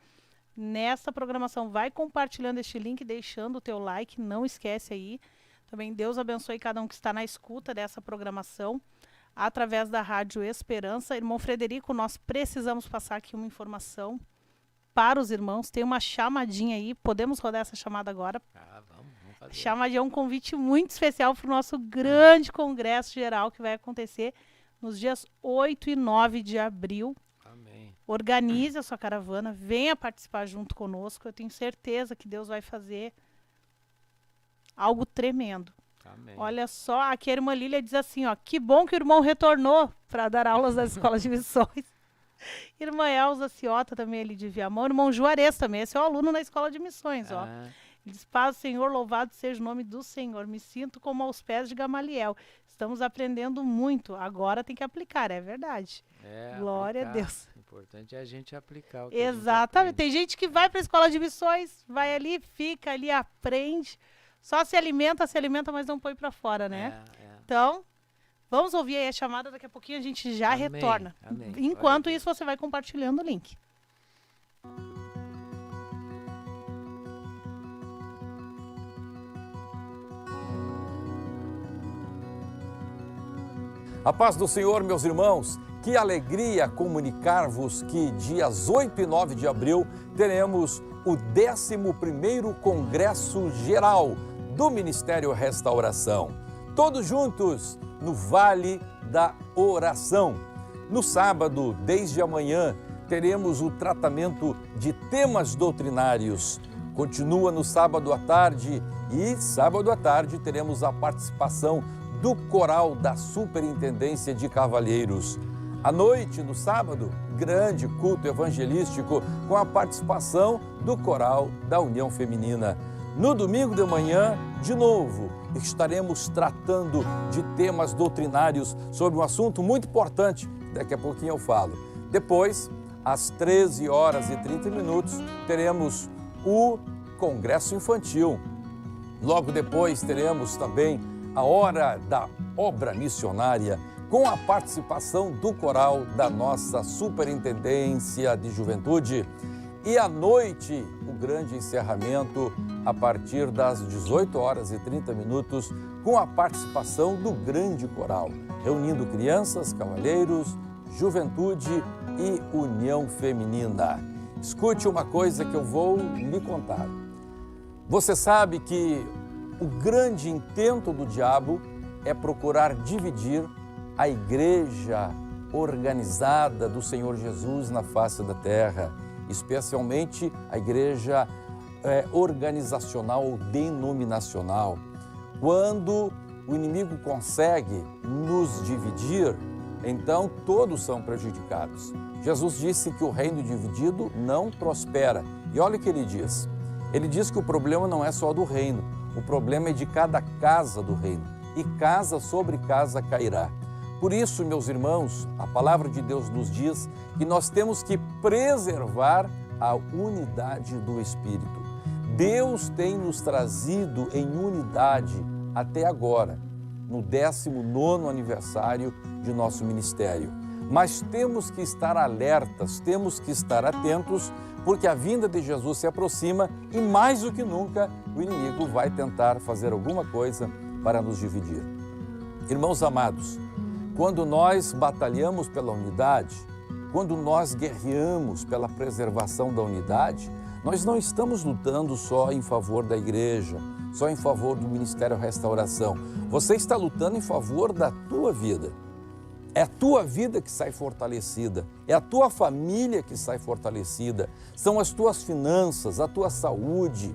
nessa programação. Vai compartilhando este link, deixando o teu like, não esquece aí. Também Deus abençoe cada um que está na escuta dessa programação, através da Rádio Esperança. Irmão Frederico, nós precisamos passar aqui uma informação para os irmãos. Tem uma chamadinha aí, podemos rodar essa chamada agora? Vamos fazer. Chamadinha é um convite muito especial para o nosso grande congresso geral que vai acontecer nos dias 8 e 9 de abril. Amém. Organize a sua caravana, venha participar junto conosco. Eu tenho certeza que Deus vai fazer algo tremendo. Amém. Olha só, aqui a irmã Lília diz assim, ó, que bom que o irmão retornou para dar aulas nas escolas de missões. Irmã Elza Ciota também ali de Viamão. Irmão Juarez também, esse é o aluno na escola de missões, ó. Ele diz, paz, Senhor, louvado seja o nome do Senhor. Me sinto como aos pés de Gamaliel. Estamos aprendendo muito, agora tem que aplicar, é verdade. Glória a Deus. O importante é a gente aplicar o que Exatamente, tem gente que vai para a escola de missões, vai ali, fica ali, aprende. Só se alimenta, mas não põe para fora, né? Então, vamos ouvir aí a chamada, daqui a pouquinho a gente já retorna. Amém. Enquanto isso, você vai compartilhando o link. A paz do Senhor, meus irmãos, que alegria comunicar-vos que dias 8 e 9 de abril teremos o 11º Congresso Geral do Ministério Restauração. Todos juntos no Vale da Oração. No sábado, desde amanhã, teremos o tratamento de temas doutrinários. Continua no sábado à tarde e sábado à tarde teremos a participação do coral da Superintendência de Cavalheiros. À noite, no sábado, grande culto evangelístico com a participação do coral da União Feminina. No domingo de manhã, de novo, estaremos tratando de temas doutrinários sobre um assunto muito importante. Daqui a pouquinho eu falo. Depois, às 13h30, teremos o Congresso Infantil. Logo depois, teremos também a Hora da Obra Missionária, com a participação do coral da nossa Superintendência de Juventude. E à noite, o grande encerramento, a partir das 18h30, com a participação do grande coral, reunindo crianças, cavalheiros, juventude e união feminina. Escute uma coisa que eu vou lhe contar. Você sabe que o grande intento do diabo é procurar dividir a igreja organizada do Senhor Jesus na face da terra, especialmente a igreja organizacional ou denominacional. Quando o inimigo consegue nos dividir, então todos são prejudicados. Jesus disse que o reino dividido não prospera. E olha o que ele diz. Ele diz que o problema não é só do reino, o problema é de cada casa do reino. E casa sobre casa cairá. Por isso, meus irmãos, a palavra de Deus nos diz que nós temos que preservar a unidade do Espírito. Deus tem nos trazido em unidade até agora. no 19º aniversário de nosso ministério. Mas temos que estar alertas, temos que estar atentos, porque a vinda de Jesus se aproxima e mais do que nunca o inimigo vai tentar fazer alguma coisa para nos dividir. Irmãos amados, quando nós batalhamos pela unidade, quando nós guerreamos pela preservação da unidade, nós não estamos lutando só em favor da igreja, só em favor do Ministério Restauração. Você está lutando em favor da tua vida. É a tua vida que sai fortalecida, é a tua família que sai fortalecida, são as tuas finanças, a tua saúde,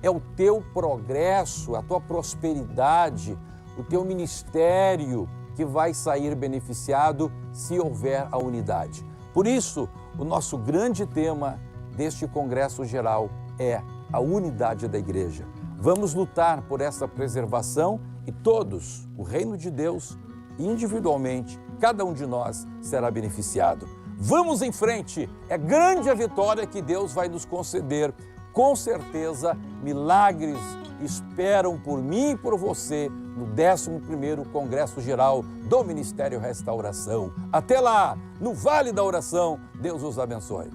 é o teu progresso, a tua prosperidade, o teu ministério que vai sair beneficiado se houver a unidade. Por isso, o nosso grande tema deste Congresso Geral é a unidade da igreja. Vamos lutar por essa preservação e todos, o reino de Deus, individualmente, cada um de nós será beneficiado. Vamos em frente, é grande a vitória que Deus vai nos conceder. Com certeza, milagres esperam por mim e por você no 11º Congresso Geral do Ministério Restauração. Até lá, no Vale da Oração, Deus os abençoe.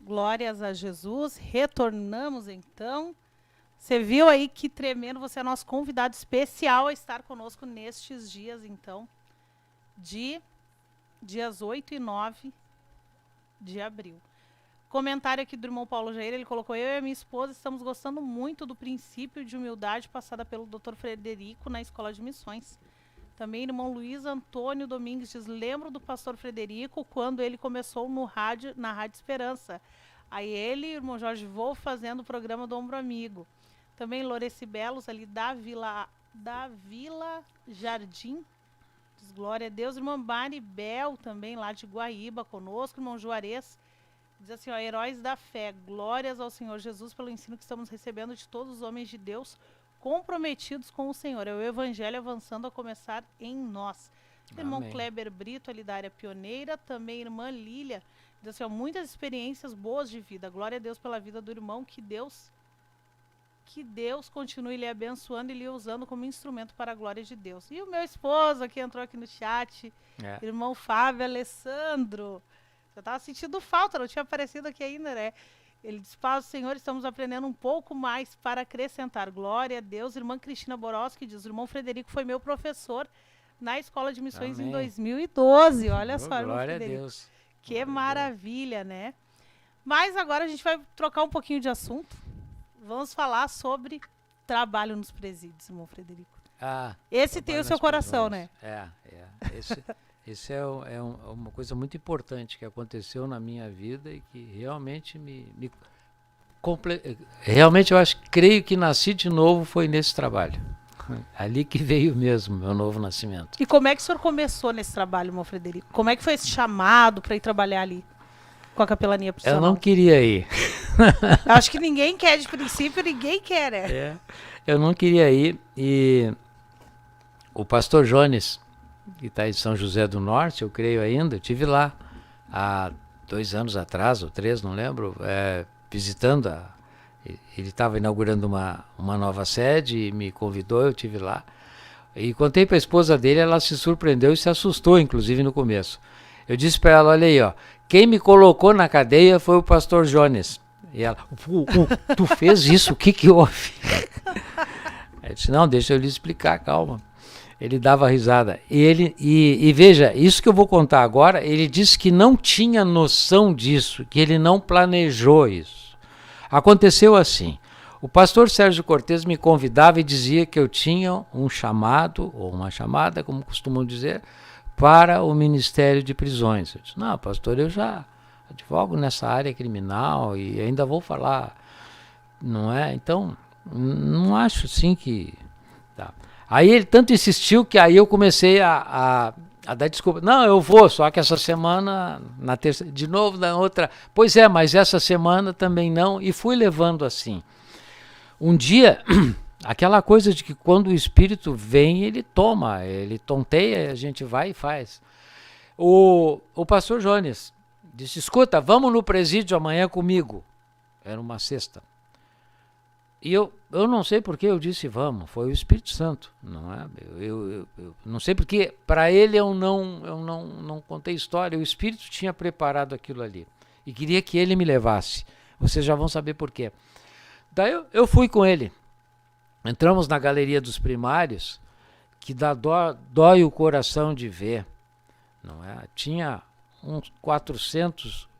Glórias a Jesus, retornamos então. Você viu aí que tremendo, você é nosso convidado especial a estar conosco nestes dias, então, de dias 8 e 9 de abril. Comentário aqui do irmão Paulo Jair, ele colocou: eu e a minha esposa estamos gostando muito do princípio de humildade passada pelo Dr. Frederico na Escola de Missões. Também irmão Luiz Antônio Domingues diz: lembro do pastor Frederico quando ele começou na Rádio Esperança. Aí ele e o irmão Jorge Wolff fazendo o programa do Ombro Amigo. Também Loreci Belos, ali da Vila Jardim, diz glória a Deus. Irmã Maribel, também lá de Guaíba, conosco. Irmão Juarez, diz assim, ó, heróis da fé, glórias ao Senhor Jesus pelo ensino que estamos recebendo de todos os homens de Deus comprometidos com o Senhor. É o Evangelho avançando a começar em nós. Irmão Amém. Kleber Brito, ali da área pioneira. Também irmã Lília, diz assim, ó, muitas experiências boas de vida. Glória a Deus pela vida do irmão, que Deus continue lhe abençoando e lhe usando como instrumento para a glória de Deus. E o meu esposo, que entrou aqui no chat, irmão Fábio Alessandro. Eu estava sentindo falta, não tinha aparecido aqui ainda, né? Ele diz, paz do Senhor, estamos aprendendo um pouco mais para acrescentar. Glória a Deus. Irmã Cristina Borowski diz, o irmão Frederico foi meu professor na Escola de Missões Amém. em 2012. Olha só, irmão Glória a Frederico. Deus. Que Glória a maravilha, né? Mas agora a gente vai trocar um pouquinho de assunto. Vamos falar sobre trabalho nos presídios, irmão Frederico. Esse tem o seu coração, né? Esse é uma coisa muito importante que aconteceu na minha vida e que realmente realmente eu creio que nasci de novo foi nesse trabalho. Ali que veio mesmo meu novo nascimento. E como é que o senhor começou nesse trabalho, irmão Frederico? Como é que foi esse chamado para ir trabalhar ali com a capelania prisional? Eu não queria ir. Acho que ninguém quer, de princípio, ninguém quer, né? Eu não queria ir e o pastor Jones, que está em São José do Norte, eu creio ainda, eu estive lá há 2 anos atrás, ou 3, não lembro, visitando ele estava inaugurando uma nova sede e me convidou, eu estive lá. E contei para a esposa dele, ela se surpreendeu e se assustou, inclusive, no começo. Eu disse para ela, olha aí, ó, quem me colocou na cadeia foi o pastor Jones. E ela, tu fez isso? O que houve? Eu disse, não, deixa eu lhe explicar, calma. Ele dava risada. E veja, isso que eu vou contar agora, ele disse que não tinha noção disso, que ele não planejou isso. Aconteceu assim, o pastor Sérgio Cortes me convidava e dizia que eu tinha um chamado, ou uma chamada, como costumam dizer, para o Ministério de Prisões. Eu disse, não, pastor, eu já advogo nessa área criminal e ainda vou falar, não é? Então, não acho assim que... Tá. Aí ele tanto insistiu que aí eu comecei a A dar desculpa. Não, eu vou, só que essa semana, na terça, de novo, na outra. Pois é, mas essa semana também não. E fui levando assim. Um dia, aquela coisa de que quando o Espírito vem, ele toma, ele tonteia, a gente vai e faz. O pastor Jones disse, escuta, vamos no presídio amanhã comigo. Era uma sexta. E eu não sei por que eu disse vamos, foi o Espírito Santo, não é? Eu não sei porque, para ele eu não contei história, o Espírito tinha preparado aquilo ali e queria que ele me levasse. Vocês já vão saber por quê. Daí eu fui com ele, entramos na galeria dos primários, que dói o coração de ver, não é? Tinha uns 400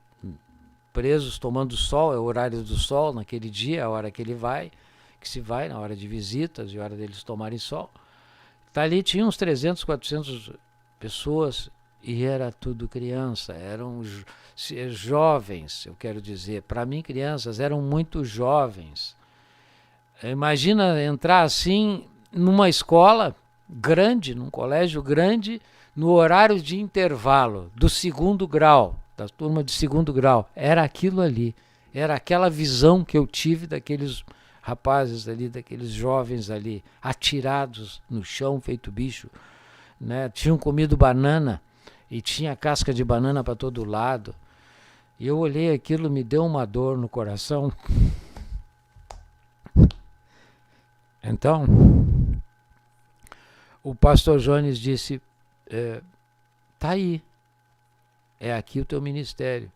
presos tomando sol, é o horário do sol naquele dia, a hora que ele vai, que se vai, na hora de visitas e a hora deles tomarem sol. Tá ali, tinha uns 300, 400 pessoas e era tudo criança, eram jovens, eu quero dizer, para mim crianças, eram muito jovens. Imagina entrar assim numa escola grande, num colégio grande, no horário de intervalo do 2º grau, da turma de 2º grau, era aquilo ali, era aquela visão que eu tive daqueles rapazes ali, daqueles jovens ali, atirados no chão, feito bicho, né? Tinham comido banana e tinha casca de banana para todo lado, e eu olhei aquilo, me deu uma dor no coração. Então, o pastor Jones disse, tá aí, é aqui o teu ministério.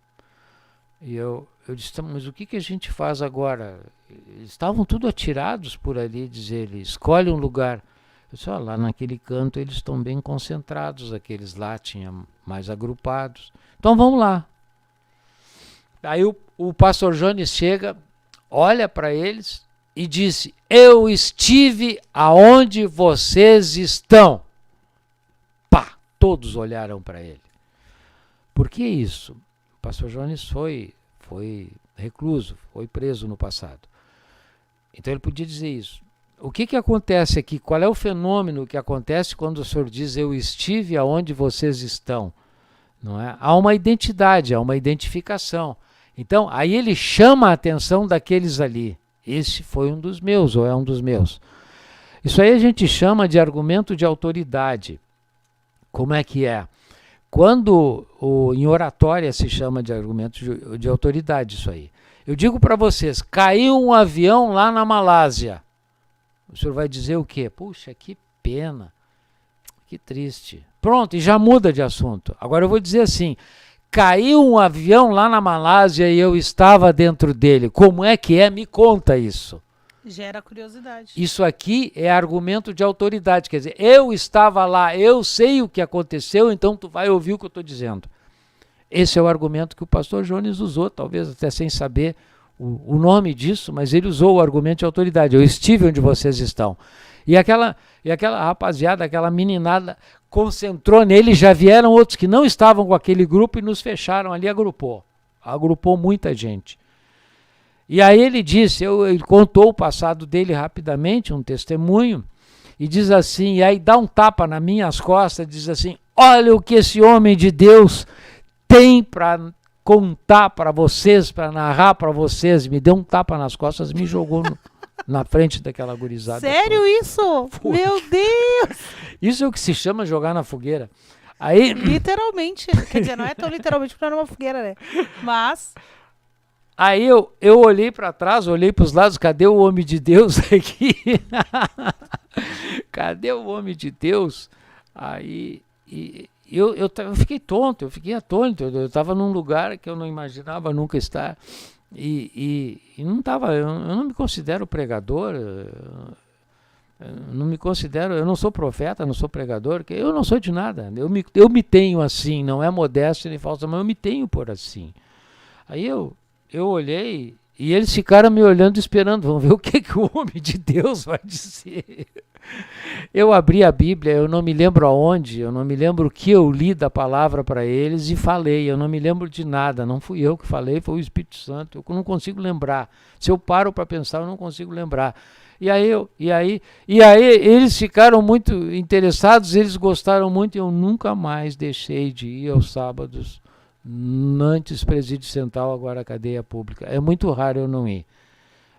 E eu disse, mas o que a gente faz agora? Estavam tudo atirados por ali, diz ele, escolhe um lugar. Eu disse, lá naquele canto eles estão bem concentrados, aqueles lá tinham mais agrupados. Então vamos lá. Aí o pastor Jones chega, olha para eles e disse, eu estive aonde vocês estão. Pá, todos olharam para ele. Por que isso? O pastor Jones foi recluso, foi preso no passado. Então ele podia dizer isso. O que acontece aqui? Qual é o fenômeno que acontece quando o senhor diz eu estive aonde vocês estão? Não é? Há uma identidade, há uma identificação. Então, aí ele chama a atenção daqueles ali. Esse foi um dos meus, ou é um dos meus. Isso aí a gente chama de argumento de autoridade. Como é que é? Quando em oratória se chama de argumento de autoridade isso aí. Eu digo para vocês, caiu um avião lá na Malásia. O senhor vai dizer o quê? Puxa, que pena, que triste. Pronto, e já muda de assunto. Agora eu vou dizer assim, caiu um avião lá na Malásia e eu estava dentro dele. Como é que é? Me conta isso. Gera curiosidade. Isso aqui é argumento de autoridade, quer dizer, eu estava lá, eu sei o que aconteceu, então tu vai ouvir o que eu estou dizendo. Esse é o argumento que o pastor Jones usou, talvez até sem saber o nome disso, mas ele usou o argumento de autoridade. Eu estive onde vocês estão. E aquela rapaziada, aquela meninada concentrou nele, já vieram outros que não estavam com aquele grupo e nos fecharam ali, agrupou muita gente. E aí ele disse, ele contou o passado dele rapidamente, um testemunho, e diz assim, e aí dá um tapa nas minhas costas, diz assim, olha o que esse homem de Deus tem para contar para vocês, para narrar para vocês, me deu um tapa nas costas, me jogou na frente daquela gurizada. Sério toda. Isso? Foi. Meu Deus! Isso é o que se chama jogar na fogueira. Aí, literalmente, quer dizer, não é tão literalmente porque não é uma fogueira, né? Mas... Aí eu olhei para trás, olhei para os lados, cadê o homem de Deus aqui? Cadê o homem de Deus? Aí eu fiquei tonto, eu fiquei atônito, eu estava num lugar que eu não imaginava nunca estar e não estava, eu não me considero pregador, eu não sou profeta, não sou pregador, eu não sou de nada, eu me tenho assim, não é modéstia nem falsa, mas eu me tenho por assim. Aí eu olhei e eles ficaram me olhando esperando, vamos ver o que o homem de Deus vai dizer. Eu abri a Bíblia, eu não me lembro aonde, eu não me lembro o que eu li da palavra para eles e falei, eu não me lembro de nada, não fui eu que falei, foi o Espírito Santo, eu não consigo lembrar. Se eu paro para pensar, eu não consigo lembrar. E aí eles ficaram muito interessados, eles gostaram muito, e eu nunca mais deixei de ir aos sábados, antes presídio central, agora cadeia pública. É muito raro eu não ir.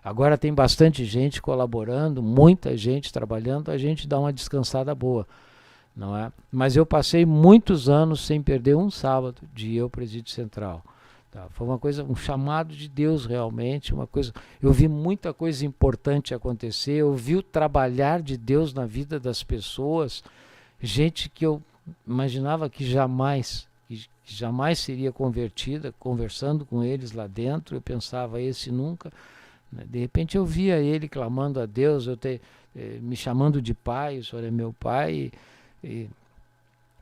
Agora tem bastante gente colaborando, muita gente trabalhando, a gente dá uma descansada boa, não é? Mas eu passei muitos anos sem perder um sábado de ir ao presídio central. Tá? Foi uma coisa, um chamado de Deus realmente, uma coisa. Eu vi muita coisa importante acontecer, eu vi o trabalhar de Deus na vida das pessoas, gente que eu imaginava que jamais seria convertida, conversando com eles lá dentro, eu pensava, esse nunca. De repente eu via ele clamando a Deus, me chamando de pai, o Senhor é meu pai,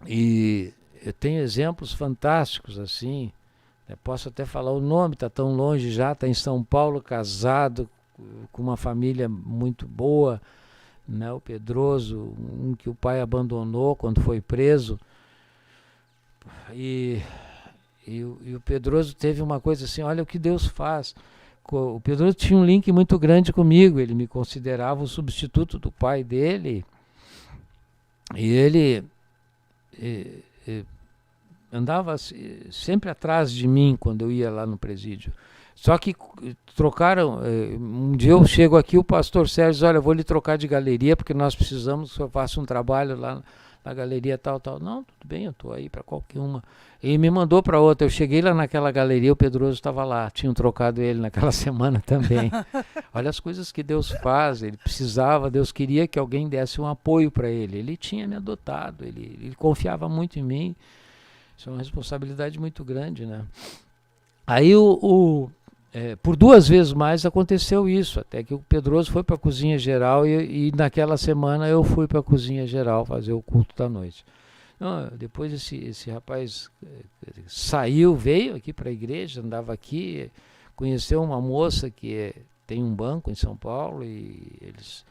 e eu tenho exemplos fantásticos assim. Eu posso até falar o nome, está tão longe já, está em São Paulo, casado, com uma família muito boa, né? O Pedroso, um que o pai abandonou quando foi preso. E o Pedroso teve uma coisa assim, olha o que Deus faz. O Pedroso tinha um link muito grande comigo, ele me considerava o substituto do pai dele, e ele andava sempre atrás de mim quando eu ia lá no presídio. Só que trocaram, um dia eu chego aqui, o pastor Sérgio diz, olha, eu vou lhe trocar de galeria, porque nós precisamos que eu faça um trabalho lá na galeria tal. Não, tudo bem, eu estou aí para qualquer uma. E me mandou para outra, eu cheguei lá naquela galeria, o Pedroso estava lá, tinham trocado ele naquela semana também. Olha as coisas que Deus faz, ele precisava, Deus queria que alguém desse um apoio para ele. Ele tinha me adotado, ele confiava muito em mim. Isso é uma responsabilidade muito grande, né? Aí por 2 vezes mais aconteceu isso, até que o Pedroso foi para a cozinha geral e naquela semana eu fui para a cozinha geral fazer o culto da noite. Não, depois esse rapaz saiu, veio aqui para a igreja, andava aqui, conheceu uma moça que tem um banco em São Paulo e eles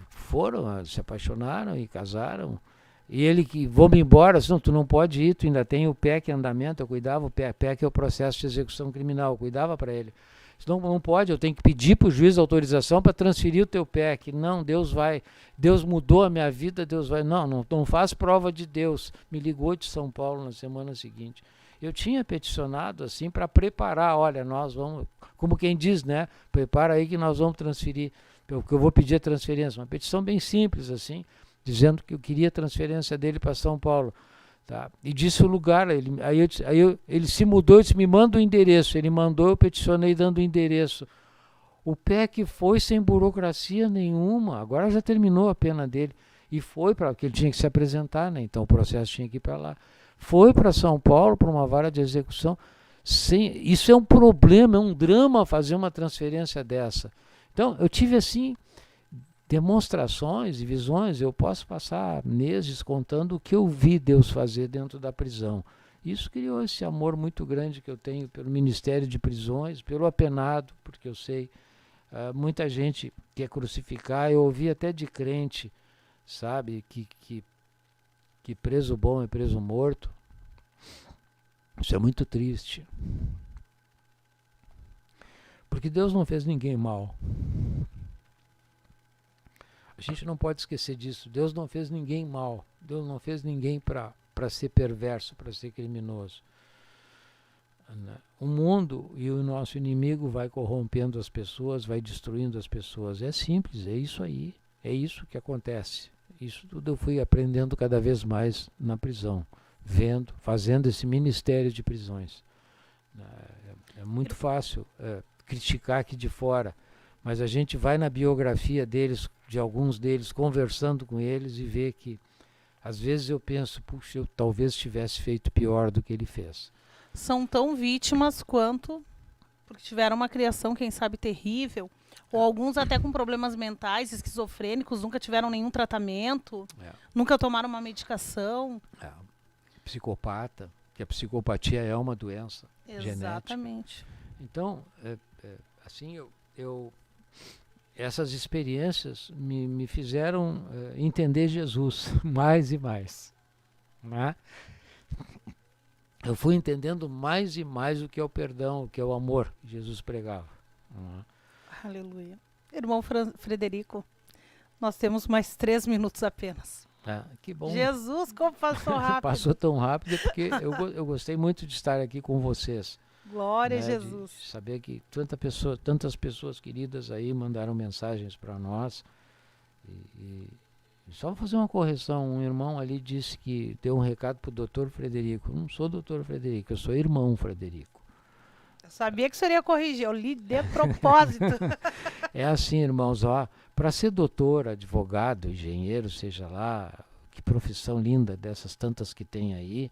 foram, se apaixonaram e casaram. E ele que, vou-me embora, senão tu não pode ir, tu ainda tem o PEC em andamento, eu cuidava, o PEC é o processo de execução criminal, eu cuidava para ele. Senão não pode, eu tenho que pedir para o juiz autorização para transferir o teu PEC. Não, Deus mudou a minha vida, Deus vai. Não faz prova de Deus. Me ligou de São Paulo na semana seguinte. Eu tinha peticionado assim para preparar, olha, nós vamos, como quem diz, né? Prepara aí que nós vamos transferir, porque eu vou pedir a transferência. Uma petição bem simples assim, dizendo que eu queria a transferência dele para São Paulo. Tá? E disse o lugar, ele se mudou e disse, me manda o endereço. Ele mandou, eu peticionei dando o endereço. O PEC foi sem burocracia nenhuma, agora já terminou a pena dele. E foi para que ele tinha que se apresentar, né? Então o processo tinha que ir para lá. Foi para São Paulo, para uma vara de execução. Isso é um problema, é um drama fazer uma transferência dessa. Então eu tive assim demonstrações e visões, eu posso passar meses contando o que eu vi Deus fazer dentro da prisão. Isso criou esse amor muito grande que eu tenho pelo Ministério de Prisões, pelo apenado, porque eu sei, muita gente quer crucificar, eu ouvi até de crente, sabe, que preso bom é preso morto. Isso é muito triste. Porque Deus não fez ninguém mal. A gente não pode esquecer disso. Deus não fez ninguém mal. Deus não fez ninguém para ser perverso, para ser criminoso. O mundo e o nosso inimigo vai corrompendo as pessoas, vai destruindo as pessoas. É simples, é isso aí. É isso que acontece. Isso tudo eu fui aprendendo cada vez mais na prisão, vendo, fazendo esse ministério de prisões. É muito fácil criticar aqui de fora, mas a gente vai na biografia deles, de alguns deles, conversando com eles e vê que, às vezes eu penso, puxa, eu talvez tivesse feito pior do que ele fez. São tão vítimas quanto, porque tiveram uma criação, quem sabe, terrível, ou alguns até com problemas mentais, esquizofrênicos, nunca tiveram nenhum tratamento, nunca tomaram uma medicação. Psicopata, que a psicopatia é uma doença Exatamente. genética. Então, assim, essas experiências me fizeram entender Jesus mais e mais. Né? Eu fui entendendo mais e mais o que é o perdão, o que é o amor que Jesus pregava. Aleluia. Irmão Frederico, nós temos mais 3 minutos apenas. Que bom. Jesus, como passou rápido. Passou tão rápido porque eu gostei muito de estar aqui com vocês. Glória a né, Jesus. De saber que tantas pessoas queridas aí mandaram mensagens para nós. E só vou fazer uma correção. Um irmão ali disse que deu um recado para o doutor Frederico. Eu não sou doutor Frederico, eu sou irmão Frederico. Eu sabia que o senhor ia corrigir, eu li de propósito. É assim, irmãos, ó, para ser doutor, advogado, engenheiro, seja lá, que profissão linda dessas tantas que tem aí,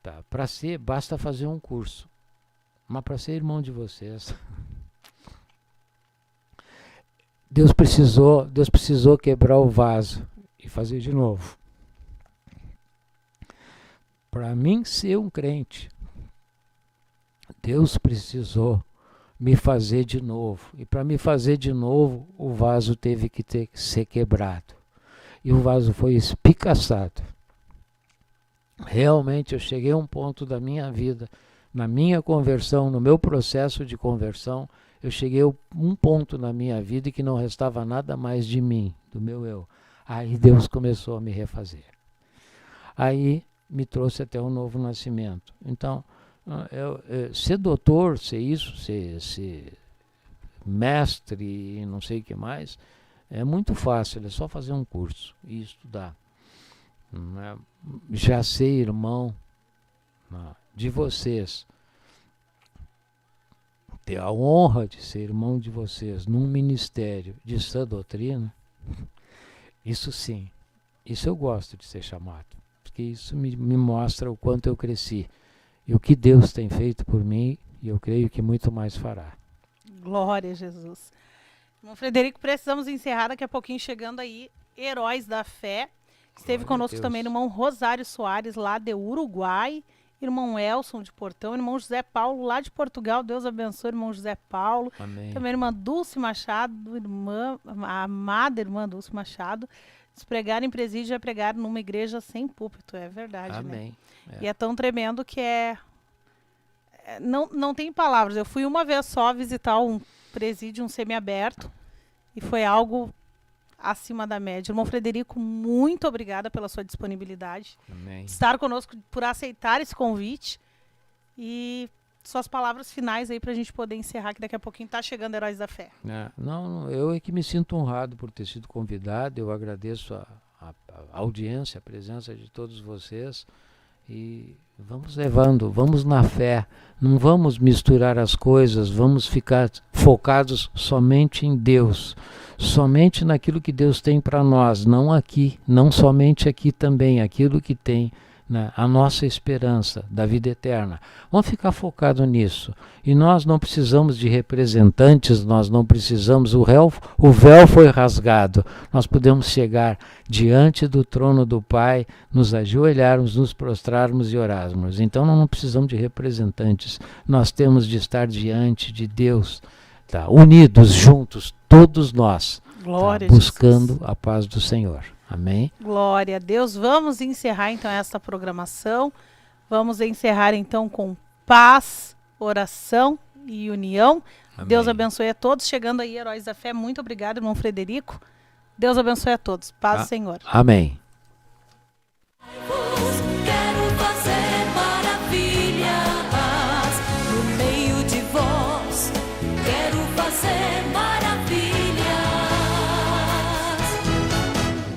tá? Para ser, basta fazer um curso. Mas para ser irmão de vocês, Deus precisou quebrar o vaso e fazer de novo. Para mim ser um crente, Deus precisou me fazer de novo. E para me fazer de novo, o vaso teve que ser quebrado. E o vaso foi espicaçado. Realmente eu cheguei a um ponto da minha vida, na minha conversão, no meu processo de conversão, eu cheguei a um ponto na minha vida que não restava nada mais de mim, do meu eu. Aí Deus começou a me refazer. Aí me trouxe até um novo nascimento. Então, ser doutor, ser isso, ser mestre e não sei o que mais, é muito fácil, é só fazer um curso e estudar. Já ser irmão de vocês, ter a honra de ser irmão de vocês num ministério de sã doutrina, isso sim, isso eu gosto de ser chamado, porque isso me mostra o quanto eu cresci e o que Deus tem feito por mim, e eu creio que muito mais fará. Glória a Jesus. Irmão Frederico, precisamos encerrar daqui a pouquinho, chegando aí, Heróis da Fé. Esteve conosco também o irmão Rosário Soares, lá de Uruguai, irmão Elson de Portão, irmão José Paulo, lá de Portugal. Deus abençoe, irmão José Paulo. Amém. Também a irmã Dulce Machado, a amada irmã Dulce Machado. Se pregar em presídio é pregar numa igreja sem púlpito, é verdade, Amém. né? E é tão tremendo que não tem palavras. Eu fui uma vez só visitar um presídio, um semiaberto, e foi algo acima da média. Irmão Frederico, muito obrigada pela sua disponibilidade. Amém. Estar conosco, por aceitar esse convite. E suas palavras finais aí para a gente poder encerrar, que daqui a pouquinho está chegando Heróis da Fé. Não, eu é que me sinto honrado por ter sido convidado. Eu agradeço a audiência, a presença de todos vocês. E vamos levando, vamos na fé, não vamos misturar as coisas, vamos ficar focados somente em Deus, somente naquilo que Deus tem para nós, não aqui, não somente aqui também, aquilo que tem, né, a nossa esperança da vida eterna. Vamos ficar focado nisso. E nós não precisamos de representantes, nós não precisamos, o véu foi rasgado. Nós podemos chegar diante do trono do Pai, nos ajoelharmos, nos prostrarmos e orarmos. Então nós não precisamos de representantes, nós temos de estar diante de Deus, tá, unidos, juntos, todos nós, Glória tá, buscando Jesus. a paz do Senhor. Amém? Glória a Deus. Vamos encerrar então esta programação. Vamos encerrar então com paz, oração e união. Amém. Deus abençoe a todos. Chegando aí, Heróis da Fé. Muito obrigado, irmão Frederico. Deus abençoe a todos. Paz do Senhor. Amém. Vou